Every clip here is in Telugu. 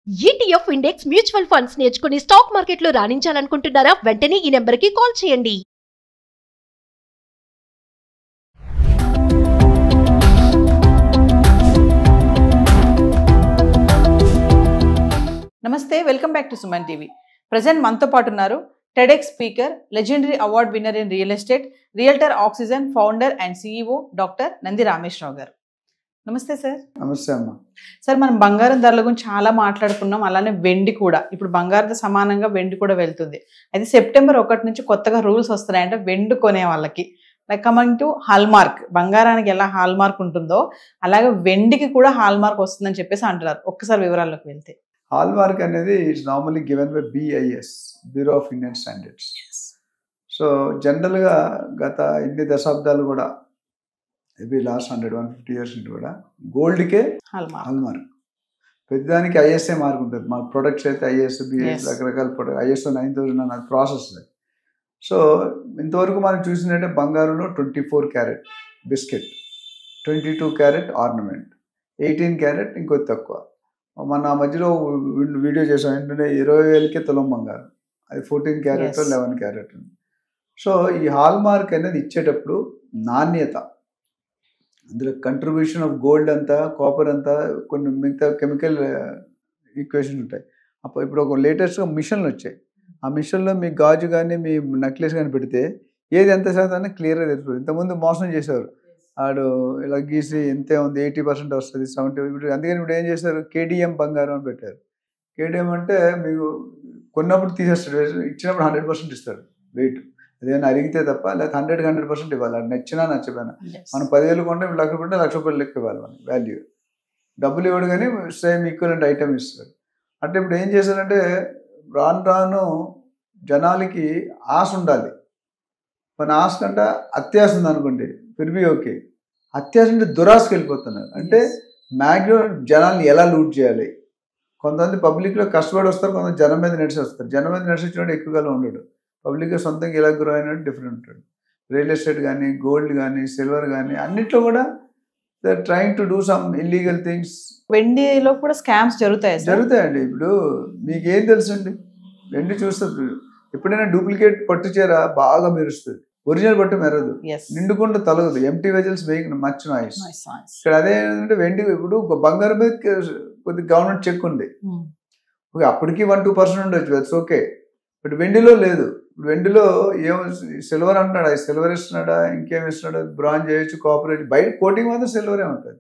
ETF ఇండెక్స్ మ్యూచువల్ ఫండ్స్ నేర్చుకుని స్టాక్ మార్కెట్లో రాణించాలనుకుంటున్నారా? వెంటనే ఈ నెంబర్కి కాల్ చేయండి. నమస్తే, welcome back to Suman TV. Present మనతో పాటు ఉన్నారు TEDx speaker, legendary award winner in real estate, realtor oxygen founder and CEO doctor Nandi Rameshwar Rao గారు. నమస్తే సార్. నమస్తే అమ్మ. సార్, మనం బంగారం ధరల గురించి చాలా మాట్లాడుకున్నాం, అలానే వెండి కూడా. ఇప్పుడు బంగారంతో సమానంగా వెండి కూడా వెళ్తుంది. అయితే సెప్టెంబర్ 1 నుంచి కొత్తగా రూల్స్ వస్తున్నాయంటే వెండి కొనే వాళ్ళకి. లైక్ కమింగ్ టు హాల్మార్క్, బంగారానికి ఎలా హాల్మార్క్ ఉంటుందో అలాగే వెండికి కూడా హాల్మార్క్ వస్తుందని చెప్పేసి అంటున్నారు. ఒక్కసారి వివరాల్లోకి వెళ్తే, హాల్మార్క్ అనేది it's normally given by BIS, bureau of Indian standards. So జనరల్గా గత ఇన్ని దశాబ్దాలు కూడా మేబీ లాస్ట్ 150 years నుంచి కూడా గోల్డ్కే హాల్మార్క్. పెద్దదానికి ISA మార్క్ ఉంటుంది. మా ప్రొడక్ట్స్ అయితే IS, BIS రకరకాల ప్రొడక్ట్, ISO 9000 అన్న ప్రాసెస్. సో ఇంతవరకు మనం చూసినట్టే బంగారంలో 24 carrot biscuit, 22 carrot ornament, 18 carrot ఇంకొద్ది తక్కువ. మన మధ్యలో వీడియో చేసాం ఏంటంటే 20,000కే తులం బంగారం, అది 14 క్యారెట్ 11 క్యారెట్. సో ఈ హాల్మార్క్ అనేది ఇచ్చేటప్పుడు నాణ్యత, అందులో కంట్రిబ్యూషన్ ఆఫ్ గోల్డ్ అంతా, కాపర్ అంతా, కొన్ని మిగతా కెమికల్ ఈక్వేషన్స్ ఉంటాయి. అప్పుడు ఇప్పుడు ఒక లేటెస్ట్గా మిషన్లు వచ్చాయి. ఆ మిషన్లో మీ గాజు కానీ మీ నెక్లెస్ కానీ పెడితే ఏది ఎంత శాతం క్లియర్గా తెలుస్తుంది. ఇంతకుముందు మోసం చేసేవారు, ఆడు ఇలా గీసి ఎంతే ఉంది 80% వస్తుంది, 70. అందుకని ఇప్పుడు ఏం చేశారు, KDM బంగారం అని పెట్టారు. KDM అంటే మీకు కొన్నప్పుడు తీసేస్తాడు, ఇచ్చినప్పుడు 100% ఇస్తాడు వెయిట్. అదేమైనా అడిగితే తప్ప, లేకపోతే 100% ఇవ్వాలి. అది నచ్చినా నచ్చపోయినా. మనం 10,000 కొంటే ₹1,00,000 కొంటే ₹1,00,000 లెక్క ఇవ్వాలి మనకి వాల్యూ. డబ్బులు ఇవ్వడు కానీ సేమ్ ఈక్వలెంట్ ఐటమ్ ఇస్తాడు. అంటే ఇప్పుడు ఏం చేశారంటే రాను రాను జనాలకి ఆశ ఉండాలి. మన ఆశ కంటే అత్యాశ ఉంది అనుకోండి, ఫిర్బీ ఓకే. అత్యాశ అంటే దురాశకి వెళ్ళిపోతున్నారు. అంటే మ్యాక్సిమం జనాల్ని ఎలా లూట్ చేయాలి. కొంతమంది పబ్లిక్లో కష్టపడి వస్తారు, కొంతమంది జనం మీద నడిచి వస్తారు. జనం మీద నడిచినట్టు ఎక్కువగా ఉండడు. పబ్లిక్గా సొంతంగా ఎలా గ్రో అయినట్టు డిఫరెంట్ ఉంటాడు. రియల్ ఎస్టేట్ కానీ, గోల్డ్ కానీ, సిల్వర్ కానీ అన్నిట్లో కూడా they are trying to do some illegal things. వెండిలో కూడా స్కామ్స్ జరుగుతాయండి. ఇప్పుడు మీకేం తెలుసండి, వెండి చూస్తుంది. ఎప్పుడైనా డూప్లికేట్ పట్టు చీర బాగా మెరుస్తుంది, ఒరిజినల్ పట్టు మెరదు, నిండుకుండా తలగదు, ఎంటీ వెజల్స్ వేయకుండా మచ్ నాయిస్. ఇక్కడ అదే ఏంటంటే వెండి, ఇప్పుడు బంగారం మీద కొద్ది గవర్నమెంట్ చెక్ ఉంది, అప్పటికి 1-2% ఉండొచ్చు, దట్స్ ఓకే. బట్ వెండిలో లేదు. వెండిలో ఏమో సిల్వర్ అంటున్నాడు, అది సిల్వర్ ఇస్తున్నాడా, ఇంకేమి ఇస్తున్నాడు, బ్రాంజ్ చేయొచ్చు, కాపర్ చేయొచ్చు, బయట కోటింగ్ మాత్రం సిల్వరే ఉంటుంది.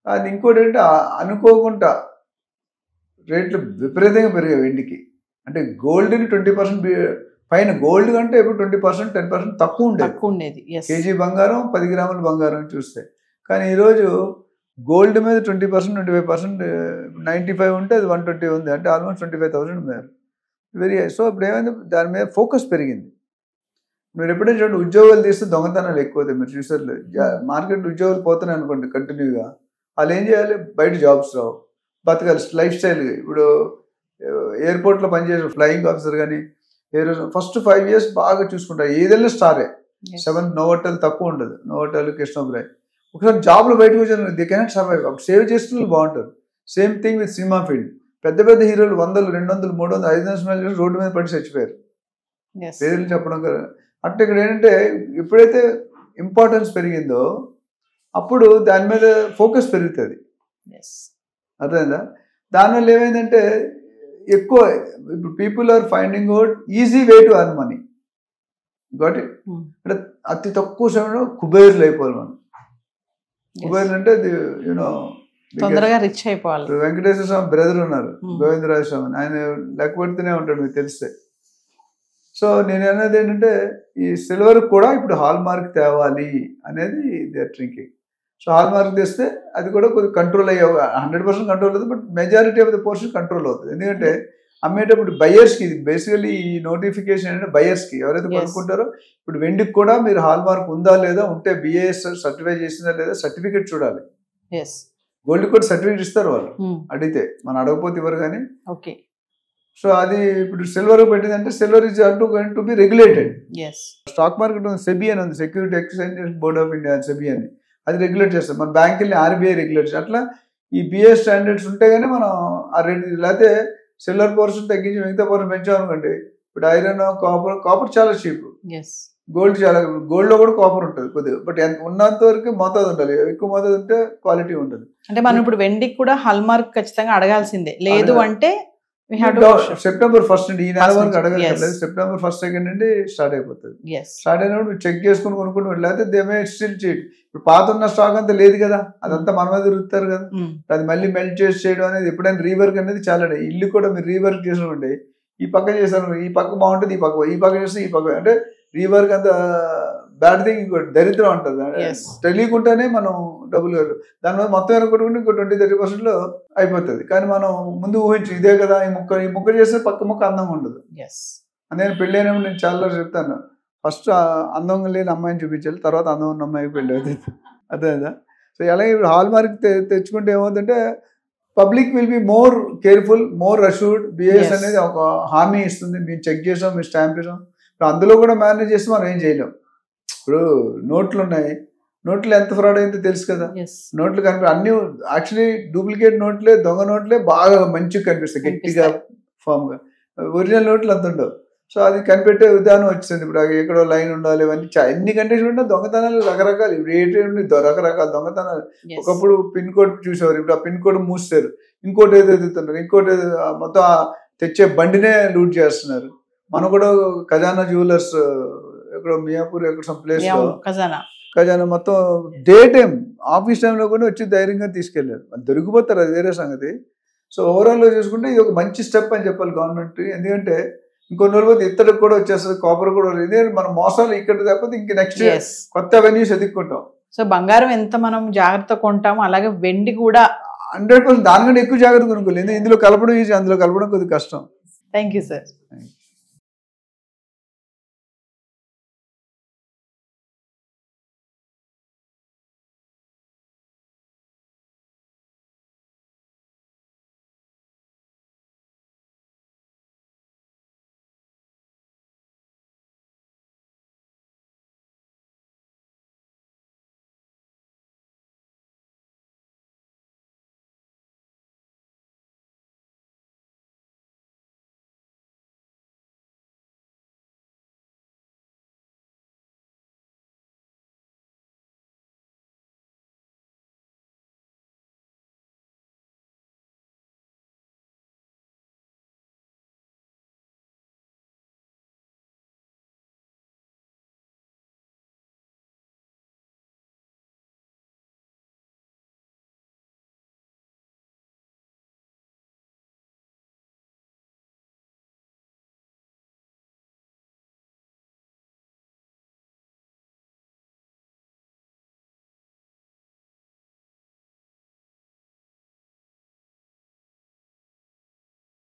అది ఇంకోటి ఏంటంటే అనుకోకుండా రేట్లు విపరీతంగా పెరిగాయి వెండికి. అంటే గోల్డ్ని 20% పైన, గోల్డ్ కంటే ఇప్పుడు 20%, 10% తక్కువ ఉండేది. కేజీ బంగారం 10 గ్రాముల బంగారం చూస్తే. కానీ ఈరోజు గోల్డ్ మీద 20%, 25%, 95 ఉంటే అది 120 ఉంది. అంటే ఆల్మోస్ట్ 25,000 మేర వెరీ హై. సో ఇప్పుడు ఏమైంది, దాని మీద ఫోకస్ పెరిగింది. మీరు ఎప్పుడైనా చూడండి, ఉద్యోగాలు తీస్తే దొంగతనాలు ఎక్కువ అవుతాయి. మీరు చూసారు, మార్కెట్ ఉద్యోగాలు పోతున్నాయి అనుకోండి కంటిన్యూగా, వాళ్ళు ఏం చేయాలి, బయట జాబ్స్ రావు, బతకాలి లైఫ్ స్టైల్. ఇప్పుడు ఎయిర్పోర్ట్లో పనిచేసే ఫ్లయింగ్ ఆఫీసర్ కానీ ఫస్ట్ 5 years బాగా చూసుకుంటారు, ఏదైనా స్టారే. 7th నోవోటెల్ తక్కువ ఉండదు, నోవోటెల్, కృష్ణోబ్రాయ్. ఒకసారి జాబ్లో బయటకు వచ్చారు, దే కెనాట్ సర్వైవ్. అప్పుడు సేవ్ చేస్తున్న బాగుంటారు. Same thing with cinema field. పెద్ద పెద్ద హీరోలు 100, 200, 300, 500 రోడ్డు మీద పడి చచ్చిపోయారు, పేర్లు చెప్పడం కదా. అంటే ఇక్కడ ఏంటంటే ఎప్పుడైతే ఇంపార్టెన్స్ పెరిగిందో అప్పుడు దాని మీద ఫోకస్ పెరుగుతుంది. అర్థమైందా? దానివల్ల ఏమైందంటే ఎక్కువ ఇప్పుడు people are finding out easy way to earn money. Got it? అంటే అతి తక్కువ సమయంలో కుబేర్లు అయిపోవాలి మనం. కుబేర్లు అంటే యూనో తొందరగా రిచ్ అయిపోవాలి. వెంకటేశ్వర స్వామి బ్రదర్ ఉన్నారు, గోవిందరాజ స్వామి, ఆయన లెక్క పెడుతూనే ఉంటాడు మీకు తెలిస్తే. సో నేను అనేది ఏంటంటే ఈ సిల్వర్ కూడా ఇప్పుడు హాల్ మార్క్ తేవాలి అనేది they are thinking. So hallmark తెస్తే అది కూడా కొద్దిగా కంట్రోల్ అయ్యే, 100% కంట్రోల్ అవుతుంది, but majority of the portion control అవుతుంది. ఎందుకంటే అమ్మేటప్పుడు బయర్స్కి, ఇది బేసికలీ ఈ నోటిఫికేషన్ అంటే బయర్స్కి, ఎవరైతే కొనుక్కుంటారో. ఇప్పుడు వెండికి కూడా మీరు హాల్ మార్క్ ఉందా లేదా, ఉంటే BIS సర్టిఫై చేసిందా లేదా సర్టిఫికేట్ చూడాలి. గోల్డ్ కూడా సర్టిఫికేట్ ఇస్తారు వాళ్ళు అడిగితే, మనం అడగపోతే ఇవ్వరు కానీ. సో అది ఇప్పుడు సిల్వర్ పెట్టిందంటే silver is going to be regulated. Stock market ఉంది, సెబీ అని ఉంది, security exchange board of India, SEBI అని, అది రెగ్యులేట్ చేస్తారు. మన బ్యాంకుల్ని RBI రెగ్యులేట్ చేస్తారు. అట్లా ఈ బిఏ స్టాండర్డ్స్ ఉంటే కానీ మనం ఆ రేట్, లేకపోతే సిల్వర్ పోర్షన్ తగ్గించి మిగతా పోర్షన్ పెంచామనుకోండి, ఇప్పుడు ఐరన్ కాపర్ చాలా చీప్, గోల్డ్ చాలా, గోల్డ్ లో కూడా కాపర్ ఉంటుంది కొద్దిగా, బట్ ఉన్నంత వరకు మోతాదు ఉండాలి, ఎక్కువ మోతాదు ఉంటే క్వాలిటీ ఉంటుంది. అంటే మనం ఇప్పుడు వెండికి కూడా హాల్మార్క్ ఖచ్చితంగా అడగాల్సిందే, లేదు అంటే సెప్టెంబర్ 1 నుండి, ఈ నెల వరకు అడగలేదు, సెప్టెంబర్ 1, 2 నుండి స్టార్ట్ అయిపోతుంది. స్టార్ట్ అయినప్పుడు చెక్ చేసుకుని కొనుక్కుంటూ, లేకపోతే దే మే స్టిల్ చీట్. ఇప్పుడు పాత ఉన్న స్టాక్ అంతా లేదు కదా, అదంతా మన మీద తిరుగుతారు కదా, అది మళ్ళీ మెల్ట్ చేసి చేయడం అనేది, ఎప్పుడైనా రీవర్క్ అనేది చాలా, ఇల్లు కూడా మీరు రీవర్క్ చేసినప్పుడు ఈ పక్క చేశారు, ఈ పక్క బాగుంటుంది, ఈ పక్క చేస్తే ఈ పక్క, అంటే రీవర్క్ అంత బ్యాడ్ థింగ్, ఇంకోటి దరిద్రం ఉంటుంది. తెలియకుండానే మనం డబ్బులు దానివల్ల మొత్తం అనుకుంటుంటే ఇంకో 20-30% అయిపోతుంది. కానీ మనం ముందు ఊహించి ఇదే కదా ఈ ముక్క చేస్తే పక్క ముక్క అందంగా ఉండదు. నేను పెళ్ళైనప్పుడు నేను చాలా చెప్తాను, ఫస్ట్ అందంగా లేని అమ్మాయిని చూపించాలి, తర్వాత అందం ఉన్న అమ్మాయికి పెళ్ళి అవుతుంది. అదే కదా. సో అలాగే ఇప్పుడు హాల్ మార్క్ తెచ్చుకుంటే ఏమవుతుందంటే public will be more careful, more assured. BAS అనేది ఒక హామీ ఇస్తుంది, మేము చెక్ చేసాం, మేము స్టాంప్ చేసాం. ఇప్పుడు అందులో కూడా మేనేజ్ చేస్తే మనం ఏం చేయలేం. ఇప్పుడు నోట్లు ఉన్నాయి, నోట్లు ఎంత ఫ్రాడ్ అయిందో తెలుసు కదా, నోట్లు కనిపి అన్ని యాక్చువల్లీ డూప్లికేట్ నోట్లే, దొంగ నోట్లే బాగా మంచిగా కనిపిస్తాయి, గట్టిగా ఫామ్ గా. ఒరిజినల్ నోట్లు అంత ఉండవు. సో అది కనిపెట్టే విధానం వచ్చింది. ఇప్పుడు ఎక్కడో లైన్ ఉండాలి, ఇవన్నీ ఎన్ని కండిషన్ ఉంటే దొంగతనాలు రకరకాలు, ఇప్పుడు ఏటీఎం రకరకాల దొంగతనాలు. ఒకప్పుడు పిన్ కోడ్ చూసేవారు, ఇప్పుడు ఆ పిన్ కోడ్ మూస్తారు, ఇంకోటి ఏదో ఎదుగుతున్నారు, ఇంకోటి ఏదో, మొత్తం తెచ్చే బండినే లూట్ చేస్తున్నారు. మనం కూడా ఖజానా జ్యువెలర్స్ ఎక్కడో మియాపూర్ ఎక్కడ సమ్ ప్లేస్ ఖజానా మొత్తం డే టైం ఆఫీస్ టైంలో కూడా వచ్చి ధైర్యంగా తీసుకెళ్లారు. దొరికిపోతారు, అది వేరే సంగతి. సో ఓవరాల్ గా చూసుకుంటే ఇది ఒక మంచి స్టెప్ అని చెప్పాలి గవర్నమెంట్. ఎందుకంటే ఇంకొన్ని రోజులు పోతే ఇత్తడికి కూడా వచ్చేస్తుంది, కాపర్ కూడా. ఇదే మన మోసాలు ఇక్కడ తప్పితే ఇంక నెక్స్ట్ కొత్త అవెన్యూస్ ఎదుక్కుంటాం. సో బంగారం ఎంత మనం జాగ్రత్త కొంటాము, అలాగే వెండి కూడా 100% దానికంటే ఎక్కువ జాగ్రత్త కొనుక్కోలేదు. ఇందులో కలపడం ఈజీ, అందులో కలపడం కొద్దిగా కష్టం. Thank you sir.